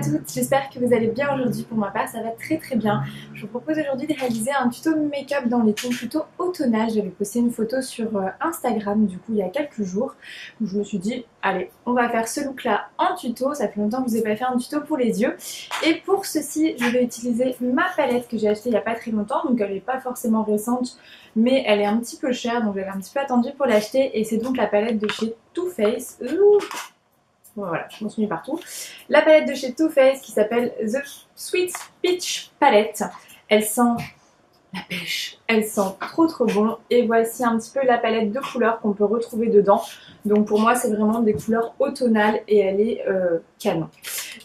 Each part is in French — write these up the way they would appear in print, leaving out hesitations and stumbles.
toutes, j'espère que vous allez bien aujourd'hui. Pour ma part, ça va très très bien. Je vous propose aujourd'hui de réaliser un tuto make-up dans les tons plutôt automnal. J'avais posté une photo sur Instagram du coup il y a quelques jours où je me suis dit allez, on va faire ce look là en tuto. Ça fait longtemps que je vous ai pas fait un tuto pour les yeux. Et pour ceci, je vais utiliser ma palette que j'ai achetée il y a pas très longtemps. Donc elle n'est pas forcément récente, mais elle est un petit peu chère, donc j'avais un petit peu attendu pour l'acheter. Et c'est donc la palette de chez Too Faced. Voilà, je m'en suis mis partout. La palette de chez Too Faced qui s'appelle The Sweet Peach Palette. Elle sent la pêche, elle sent trop trop bon. Et voici un petit peu la palette de couleurs qu'on peut retrouver dedans. Donc pour moi, c'est vraiment des couleurs automnales et elle est canon.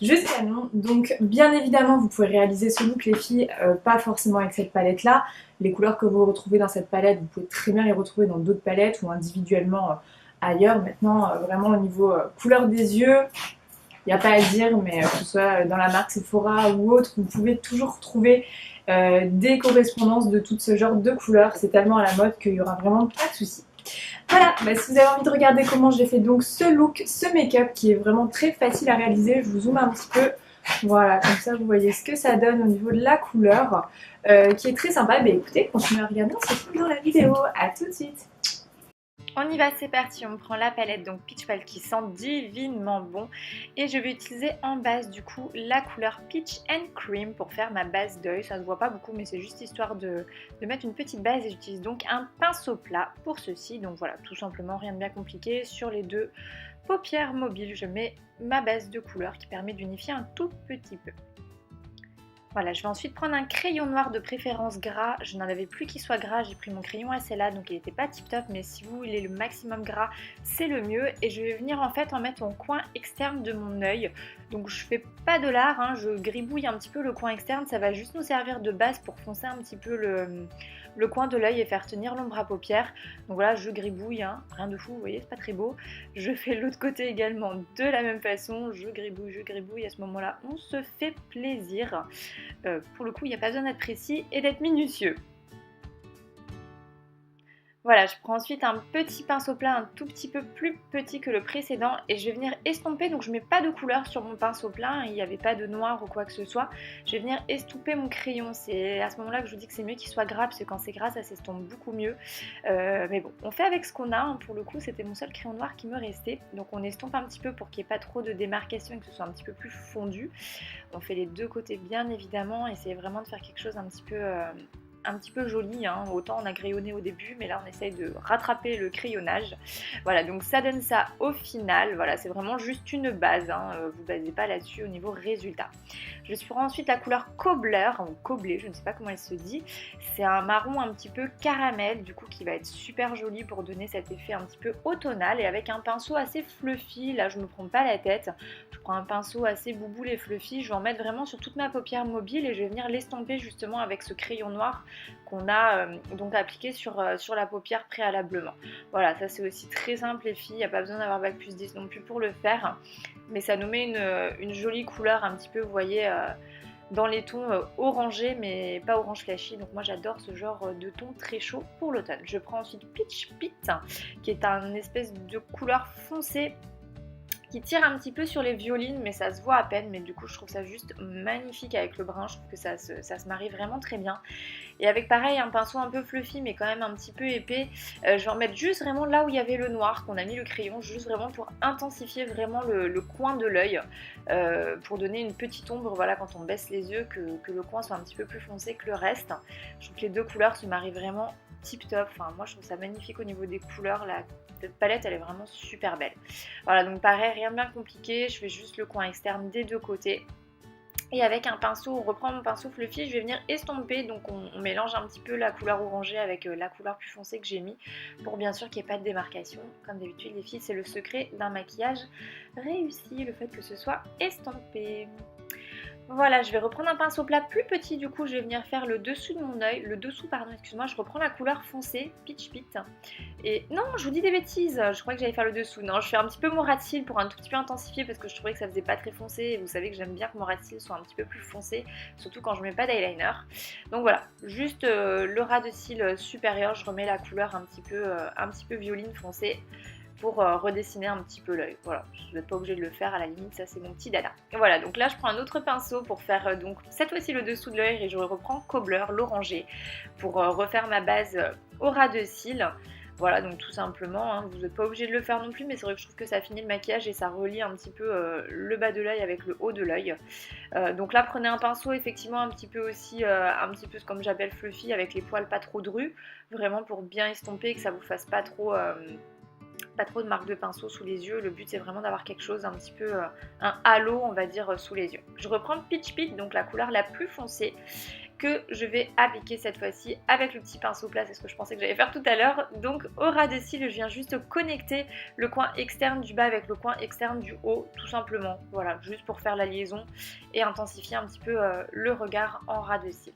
Juste canon. Donc bien évidemment, vous pouvez réaliser ce look les filles, pas forcément avec cette palette là. Les couleurs que vous retrouvez dans cette palette, vous pouvez très bien les retrouver dans d'autres palettes ou individuellement ailleurs. Maintenant, vraiment au niveau couleur des yeux, il n'y a pas à dire, mais que ce soit dans la marque Sephora ou autre, vous pouvez toujours retrouver des correspondances de tout ce genre de couleurs. C'est tellement à la mode qu'il n'y aura vraiment pas de souci. Voilà, si vous avez envie de regarder comment j'ai fait donc ce look, ce make-up qui est vraiment très facile à réaliser, je vous zoome un petit peu. Voilà, comme ça vous voyez ce que ça donne au niveau de la couleur, qui est très sympa. Mais écoutez, continuez à regarder, on se retrouve dans la vidéo. À tout de suite. On y va, c'est parti, on prend la palette donc Peach Pal qui sent divinement bon et je vais utiliser en base du coup la couleur Peach and Cream pour faire ma base d'œil. Ça se voit pas beaucoup mais c'est juste histoire de mettre une petite base et j'utilise donc un pinceau plat pour ceci. Donc voilà, tout simplement, rien de bien compliqué. Sur les deux paupières mobiles, je mets ma base de couleur qui permet d'unifier un tout petit peu. Voilà, je vais ensuite prendre un crayon noir de préférence gras. Je n'en avais plus qui soit gras, j'ai pris mon crayon assez là, donc il n'était pas tip top, mais si vous voulez le maximum gras, c'est le mieux. Et je vais venir en fait en mettre au coin externe de mon œil. Donc je fais pas de l'art, hein, je gribouille un petit peu le coin externe, ça va juste nous servir de base pour foncer un petit peu le coin de l'œil et faire tenir l'ombre à paupières. Donc voilà, je gribouille, hein, rien de fou, vous voyez, c'est pas très beau. Je fais l'autre côté également de la même façon, je gribouille, à ce moment-là, on se fait plaisir. Pour le coup, il n'y a pas besoin d'être précis et d'être minutieux. Voilà, je prends ensuite un petit pinceau plat un tout petit peu plus petit que le précédent et je vais venir estomper. Donc je mets pas de couleur sur mon pinceau plat, hein, il n'y avait pas de noir ou quoi que ce soit. Je vais venir estomper mon crayon. C'est à ce moment-là que je vous dis que c'est mieux qu'il soit gras parce que quand c'est gras ça s'estompe beaucoup mieux. Mais bon, on fait avec ce qu'on a, hein. Pour le coup c'était mon seul crayon noir qui me restait. Donc on estompe un petit peu pour qu'il n'y ait pas trop de démarcation et que ce soit un petit peu plus fondu. On fait les deux côtés bien évidemment, essayez vraiment de faire quelque chose un petit peu joli, hein. Autant on a crayonné au début mais là on essaye de rattraper le crayonnage. Voilà, donc ça donne ça au final. Voilà, c'est vraiment juste une base, hein. Vous basez pas là-dessus au niveau résultat. Je vais prendre ensuite la couleur Cobbler ou Coblé, je ne sais pas comment elle se dit. C'est un marron un petit peu caramel du coup qui va être super joli pour donner cet effet un petit peu automnal et avec un pinceau assez fluffy. Là je me prends pas la tête, je prends un pinceau assez bouboule et fluffy. Je vais en mettre vraiment sur toute ma paupière mobile et je vais venir l'estomper justement avec ce crayon noir qu'on a donc appliqué sur la paupière préalablement. Voilà, ça c'est aussi très simple les filles, il n'y a pas besoin d'avoir bac plus 10 non plus pour le faire, mais ça nous met une jolie couleur un petit peu, vous voyez, dans les tons orangés mais pas orange flashy. Donc moi j'adore ce genre de ton très chaud pour l'automne. Je prends ensuite Peach Pit qui est un espèce de couleur foncée qui tire un petit peu sur les violines mais ça se voit à peine, mais du coup je trouve ça juste magnifique avec le brun. Je trouve que ça se marie vraiment très bien. Et avec pareil un pinceau un peu fluffy mais quand même un petit peu épais, je vais en mettre juste vraiment là où il y avait le noir qu'on a mis le crayon, juste vraiment pour intensifier vraiment le coin de l'œil, pour donner une petite ombre, voilà, quand on baisse les yeux, que le coin soit un petit peu plus foncé que le reste. Je trouve que les deux couleurs se marient vraiment tip top. Enfin moi je trouve ça magnifique au niveau des couleurs. Cette palette elle est vraiment super belle. Voilà, donc pareil, rien de bien compliqué, je fais juste le coin externe des deux côtés. Et avec un pinceau, on reprend mon pinceau fluffy, je vais venir estomper, donc on mélange un petit peu la couleur orangée avec la couleur plus foncée que j'ai mis, pour bien sûr qu'il n'y ait pas de démarcation. Comme d'habitude les filles, c'est le secret d'un maquillage réussi, le fait que ce soit estompé. Voilà, je vais reprendre un pinceau plat plus petit, du coup je vais venir faire le dessous de mon œil, excuse-moi, je reprends la couleur foncée, Peach Pit. Et non, je vous dis des bêtises, je crois que j'allais faire le dessous. Non, je fais un petit peu mon rat de cils pour un tout petit peu intensifier parce que je trouvais que ça faisait pas très foncé et vous savez que j'aime bien que mon rat de cils soit un petit peu plus foncé, surtout quand je mets pas d'eyeliner. Donc voilà, juste le ras de cils supérieur, je remets la couleur un petit peu violine foncée. pour redessiner un petit peu l'œil. Voilà, vous n'êtes pas obligé de le faire, à la limite, ça c'est mon petit dada. Et voilà, donc là je prends un autre pinceau pour faire donc cette fois-ci le dessous de l'œil et je reprends Cobbler, l'orangé, pour refaire ma base au ras de cils. Voilà, donc tout simplement, hein, vous n'êtes pas obligé de le faire non plus, mais c'est vrai que je trouve que ça finit le maquillage et ça relie un petit peu le bas de l'œil avec le haut de l'œil. Donc là, prenez un pinceau effectivement un petit peu aussi, un petit peu comme j'appelle fluffy, avec les poils pas trop drus, vraiment pour bien estomper et que ça vous fasse pas trop de marque de pinceau sous les yeux. Le but c'est vraiment d'avoir quelque chose un petit peu, un halo on va dire sous les yeux. Je reprends Peach Pit, donc la couleur la plus foncée, que je vais appliquer cette fois-ci avec le petit pinceau plat, c'est ce que je pensais que j'allais faire tout à l'heure. Donc au ras de cils, je viens juste connecter le coin externe du bas avec le coin externe du haut, tout simplement. Voilà, juste pour faire la liaison et intensifier un petit peu le regard en ras de cils.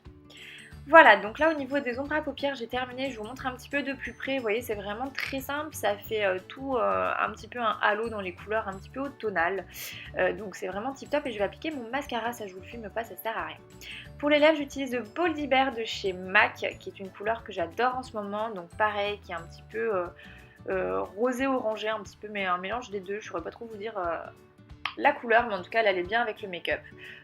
Voilà, donc là au niveau des ombres à paupières j'ai terminé, je vous montre un petit peu de plus près, vous voyez c'est vraiment très simple, ça fait tout un petit peu un halo dans les couleurs un petit peu automnales, donc c'est vraiment tip top et je vais appliquer mon mascara, ça je vous le filme pas, ça sert à rien. Pour les lèvres j'utilise le Boldy Bear de chez MAC, qui est une couleur que j'adore en ce moment, donc pareil, qui est un petit peu rosé orangé, un petit peu, mais un mélange des deux, je saurais pas trop vous dire la couleur, mais en tout cas elle allait bien avec le make-up.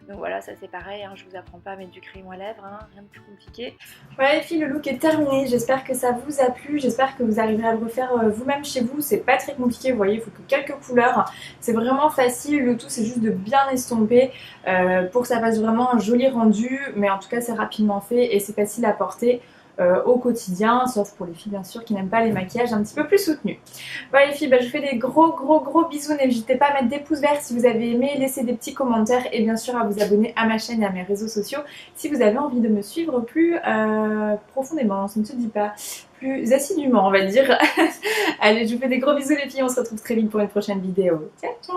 Donc voilà, ça c'est pareil, hein, je vous apprends pas à mettre du crayon à lèvres, hein, rien de plus compliqué. Voilà les filles, le look est terminé, j'espère que ça vous a plu, j'espère que vous arriverez à le refaire vous-même chez vous, c'est pas très compliqué, vous voyez, il faut que quelques couleurs, c'est vraiment facile, le tout c'est juste de bien estomper pour que ça fasse vraiment un joli rendu, mais en tout cas c'est rapidement fait et c'est facile à porter au quotidien, sauf pour les filles bien sûr qui n'aiment pas les maquillages un petit peu plus soutenus. Voilà les filles, je vous fais des gros bisous, n'hésitez pas à mettre des pouces verts si vous avez aimé, laisser des petits commentaires et bien sûr à vous abonner à ma chaîne et à mes réseaux sociaux si vous avez envie de me suivre plus profondément, ça ne se dit pas, plus assidûment on va dire. Allez, je vous fais des gros bisous les filles, on se retrouve très vite pour une prochaine vidéo. Ciao ciao.